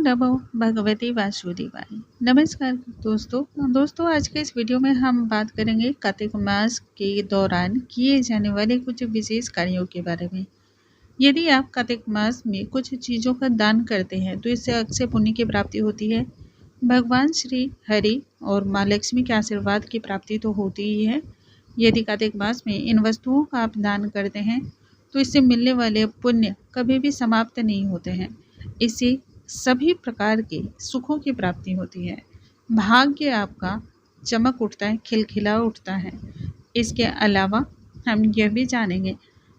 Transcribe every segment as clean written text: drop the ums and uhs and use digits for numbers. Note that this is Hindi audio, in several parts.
नमो भगवती वासुदेवाय। नमस्कार दोस्तों आज के इस वीडियो में हम बात करेंगे कार्तिक मास के दौरान किए जाने वाले कुछ विशेष कार्यों के बारे में। यदि आप कार्तिक मास में कुछ चीज़ों का दान करते हैं तो इससे अक्षय पुण्य की प्राप्ति होती है। भगवान श्री हरि और माँ लक्ष्मी के आशीर्वाद की प्राप्ति तो होती ही है। यदि कार्तिक मास में इन वस्तुओं का आप दान करते हैं तो इससे मिलने वाले पुण्य कभी भी समाप्त नहीं होते हैं। इससे सभी प्रकार के सुखों की प्राप्ति होती है। भाग्य आपका चमक उठता है, खिलखिला उठता है। इसके अलावा हम यह भी जानेंगे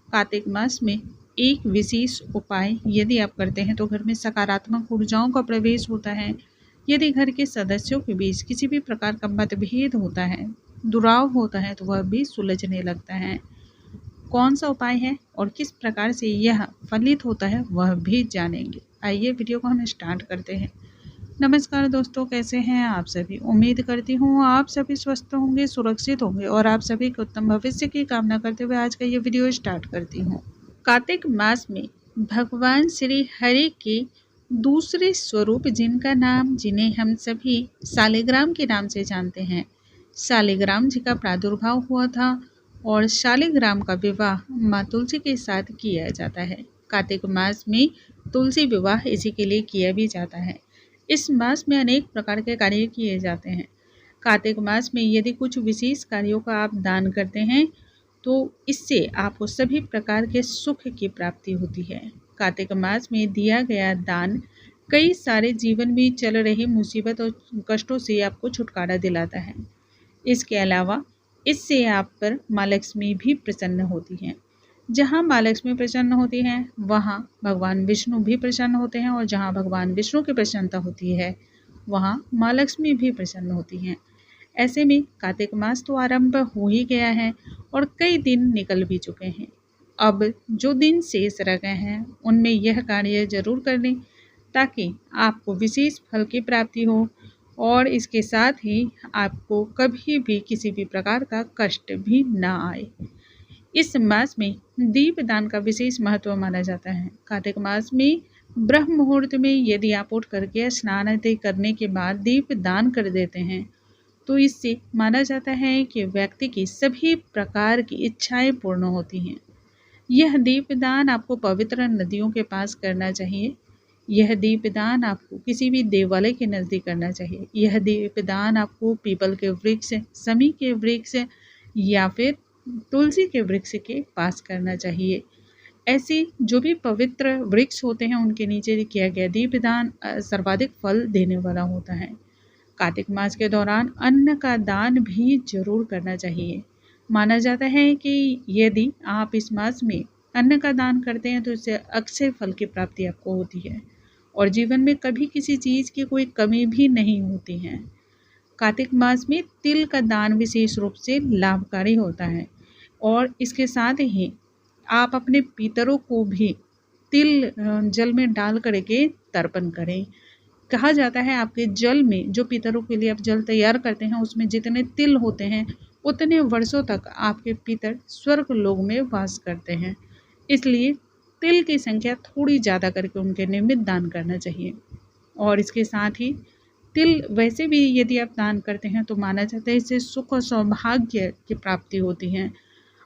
कार्तिक मास में एक विशेष उपाय यदि आप करते हैं तो घर में सकारात्मक ऊर्जाओं का प्रवेश होता है। यदि घर के सदस्यों के बीच किसी भी प्रकार का मतभेद होता है, दुराव होता है तो वह भी सुलझने लगता है। कौन सा उपाय है और किस प्रकार से यह फलित होता है वह भी जानेंगे। आइए वीडियो को हम स्टार्ट करते हैं। नमस्कार दोस्तों, कैसे हैं आप सभी। उम्मीद करती हूँ आप सभी स्वस्थ होंगे, सुरक्षित होंगे और आप सभी के उत्तम भविष्य की कामना करते हुए आज का ये वीडियो स्टार्ट करती हूँ। कार्तिक मास में भगवान श्री हरि के दूसरे स्वरूप जिन्हें हम सभी शालिग्राम के नाम से जानते हैं, शालिग्राम जी का प्रादुर्भाव हुआ था और शालिग्राम का विवाह माँ तुलसी के साथ किया जाता है। कार्तिक मास में तुलसी विवाह इसी के लिए किया भी जाता है। इस मास में अनेक प्रकार के कार्य किए जाते हैं। कार्तिक मास में यदि कुछ विशेष कार्यों का आप दान करते हैं तो इससे आपको सभी प्रकार के सुख की प्राप्ति होती है। कार्तिक मास में दिया गया दान कई सारे जीवन में चल रही मुसीबत और कष्टों से आपको छुटकारा दिलाता है। इसके अलावा इससे आप पर माँ लक्ष्मी भी प्रसन्न होती हैं। जहाँ माँ लक्ष्मी प्रसन्न होती हैं वहाँ भगवान विष्णु भी प्रसन्न होते हैं और जहाँ भगवान विष्णु की प्रसन्नता होती है वहाँ माँ लक्ष्मी भी प्रसन्न होती हैं। ऐसे में कार्तिक मास तो आरंभ हो ही गया है और कई दिन निकल भी चुके हैं। अब जो दिन शेष रह गए हैं उनमें यह कार्य जरूर कर लें ताकि आपको विशेष फल की प्राप्ति हो और इसके साथ ही आपको कभी भी किसी भी प्रकार का कष्ट भी ना आए। इस मास में दीप दान का विशेष महत्व माना जाता है। कार्तिक मास में ब्रह्म मुहूर्त में यदि आप उठ करके स्नान आदि करने के बाद दीप दान कर देते हैं तो इससे माना जाता है कि व्यक्ति की सभी प्रकार की इच्छाएं पूर्ण होती हैं। यह दीपदान आपको पवित्र नदियों के पास करना चाहिए। यह दीपदान आपको किसी भी देवालय के नज़दीक करना चाहिए। यह दीपदान आपको पीपल के वृक्ष, समी के वृक्ष या फिर तुलसी के वृक्ष के पास करना चाहिए। ऐसे जो भी पवित्र वृक्ष होते हैं उनके नीचे किया गया दीपदान सर्वाधिक फल देने वाला होता है। कार्तिक मास के दौरान अन्न का दान भी जरूर करना चाहिए। माना जाता है कि यदि आप इस मास में अन्न का दान करते हैं तो इससे अक्षय फल की प्राप्ति आपको होती है और जीवन में कभी किसी चीज़ की कोई कमी भी नहीं होती है। कार्तिक मास में तिल का दान विशेष रूप से लाभकारी होता है और इसके साथ ही आप अपने पितरों को भी तिल जल में डाल करके तर्पण करें। कहा जाता है आपके जल में जो पितरों के लिए आप जल तैयार करते हैं उसमें जितने तिल होते हैं उतने वर्षों तक आपके पितर स्वर्ग लोक में वास करते हैं। इसलिए तिल की संख्या थोड़ी ज़्यादा करके उनके निमित्त दान करना चाहिए। और इसके साथ ही तिल वैसे भी यदि आप दान करते हैं तो माना जाता है इससे सुख और सौभाग्य की प्राप्ति होती है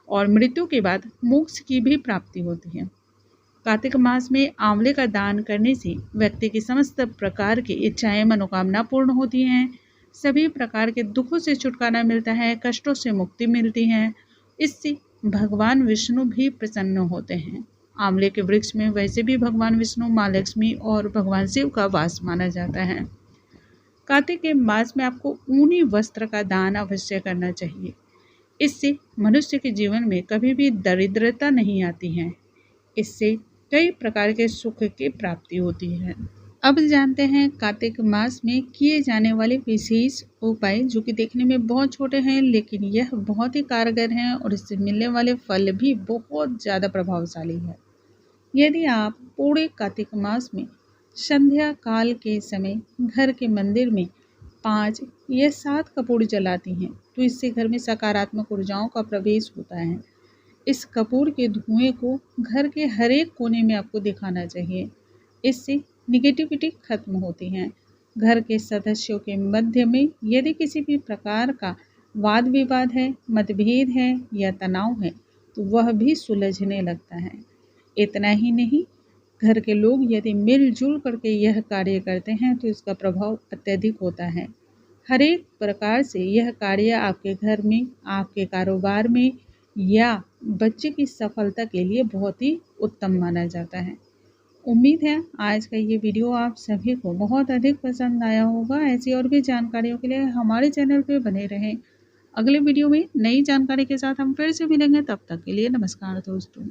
और मृत्यु के बाद मोक्ष की भी प्राप्ति होती है। कार्तिक मास में आंवले का दान करने से व्यक्ति की समस्त प्रकार की इच्छाएं मनोकामना पूर्ण होती हैं। सभी प्रकार के दुखों से छुटकारा मिलता है, कष्टों से मुक्ति मिलती है। इससे भगवान विष्णु भी प्रसन्न होते हैं। आंवले के वृक्ष में वैसे भी भगवान विष्णु, माँ लक्ष्मी और भगवान शिव का वास माना जाता है। कार्तिक के मास में आपको ऊनी वस्त्र का दान अवश्य करना चाहिए। इससे मनुष्य के जीवन में कभी भी दरिद्रता नहीं आती है। इससे कई प्रकार के सुख की प्राप्ति होती है। अब जानते हैं कार्तिक मास में किए जाने वाले विशेष उपाय जो कि देखने में बहुत छोटे हैं लेकिन यह बहुत ही कारगर हैं और इससे मिलने वाले फल भी बहुत ज़्यादा प्रभावशाली है। यदि आप पूरे कार्तिक मास में संध्या काल के समय घर के मंदिर में 5 या 7 कपूर जलाती हैं तो इससे घर में सकारात्मक ऊर्जाओं का प्रवेश होता है। इस कपूर के धुएं को घर के हर एक कोने में आपको दिखाना चाहिए। इससे निगेटिविटी खत्म होती है। घर के सदस्यों के मध्य में यदि किसी भी प्रकार का वाद विवाद है, मतभेद है या तनाव है तो वह भी सुलझने लगता है। इतना ही नहीं, घर के लोग यदि मिलजुल करके यह कार्य करते हैं तो इसका प्रभाव अत्यधिक होता है। हर एक प्रकार से यह कार्य आपके घर में, आपके कारोबार में या बच्चे की सफलता के लिए बहुत ही उत्तम माना जाता है। उम्मीद है आज का ये वीडियो आप सभी को बहुत अधिक पसंद आया होगा। ऐसी और भी जानकारियों के लिए हमारे चैनल पे बने रहें। अगले वीडियो में नई जानकारी के साथ हम फिर से मिलेंगे, तब तक के लिए नमस्कार दोस्तों।